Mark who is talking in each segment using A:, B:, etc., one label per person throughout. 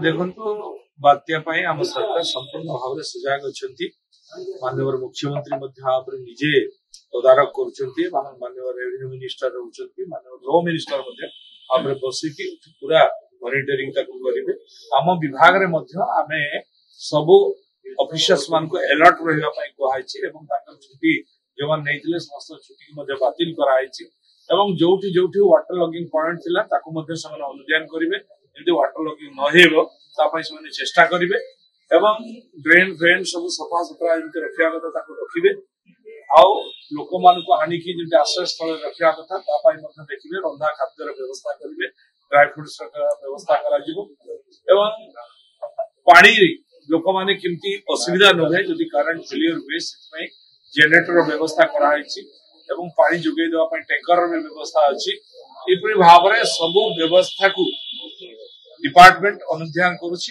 A: देखो बात्या आम सरकार संपूर्ण भाव में सजग अच्छा माननीय मुख्यमंत्री निजे तदारक कर रेवेन्यू मिनिस्टर रोचे माननीय लॉ मिनिस्टर बसिकी पूरा मॉनिटरिंग करेंगे। आम विभाग में सबू ऑफिसर्स मान को अलर्ट रहा छुट्टी जो नहीं समस्त छुट्टी बातिल कराई जो वाटर लॉगिंग पॉइंट थिला अनुध्यान करेंगे वाटर लॉगिंग न चेष्टा करेंगे ड्रेन फ्रेन सब सफा सुतरा रखा कथा रखिए लोक मान आणिकी आश्रय स्थल रखा कथा देखिए रंधा खाद्यर व्यवस्था करेंगे ड्राई फ्रुट्स व्यवस्था करा पानी लोक मैंने केमती असुविधा न हुए जदि करेन्ट फेलियर हुए जेनेरेटर व्यवस्था कराई पानी जोगे देवाई टैंकर व्यवस्था अच्छी एपरी भाव में सब व्यवस्था को डिपार्टमेंट अनुध्यान करुच्ची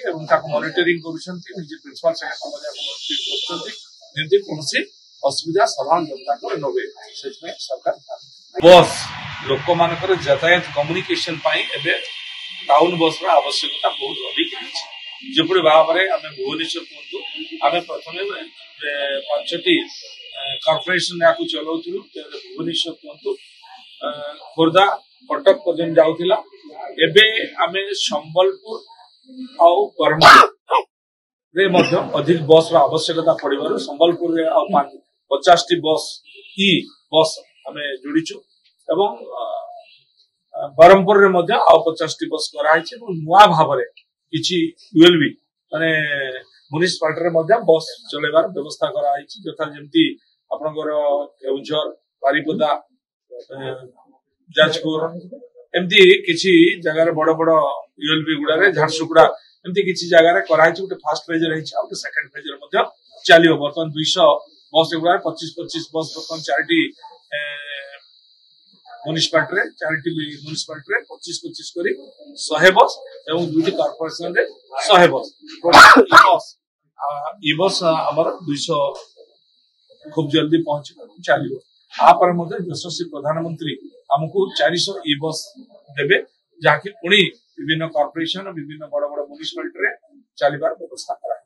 A: मॉनिटरिंग प्रिंसिपल सेक्रेटरी कौन असुविधा साधारण जनता को न हुए सरकार बस लोक मान यातायात कम्युनिकेशन टाउन बस आवश्यकता बहुत अधिक जपरी भाव में आम भुवनेश्वर कहतु आम प्रथम 5टी कॉर्पोरेशन या चलाऊ भुवनेश्वर कहतु खोर्धा कटक पर्यटन जाऊला आम संबलपुर आउ ब्रह्मपुर अधिक बस आवश्यकता पड़े संबलपुर 50 बस बस आम जोड़ीचु ब्रह्मपुर 50 बस कराई नुआ भाव में किसी यूएलबी माने म्युनिसिपालिटी बस चलेबार व्यवस्था कराई यथा जमती आपनकर केउझर बारिपदा जाजपुर एमती किसी जगह बड़ बड़ यूएलबी गुड़ा झारसुगुड़ा एमती किसी जगह कराई गोटे फर्स्ट फेज रही सेकेंड फेज चलो बर्तमान 200 बस गुड़ा 25-25 बस बर्तमान 4टी म्युनिसिपालिटी 25-25 कर 100 बस और 2टी कॉर्पोरेशन 100 बस ई बस आमर 200 खूब जल्दी पहुंच चलो आप यशस्वी प्रधानमंत्री आमको 400 ई बस देवे जहाँकि पुणी विभिन्न कॉर्पोरेशन विभिन्न बड़ बड़ म्युनिसिपालिटी चलबार व्यवस्था करा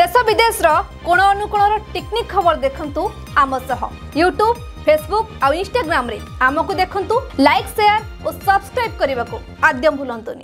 B: देश विदेश कोण अनुकोण टेक्निक खबर देखंतु आम सह यूट्यूब फेसबुक और इंस्टाग्राम रे आमको देखंतु लाइक शेयर और सब्सक्राइब करने को आद्यम भूलंतुनि।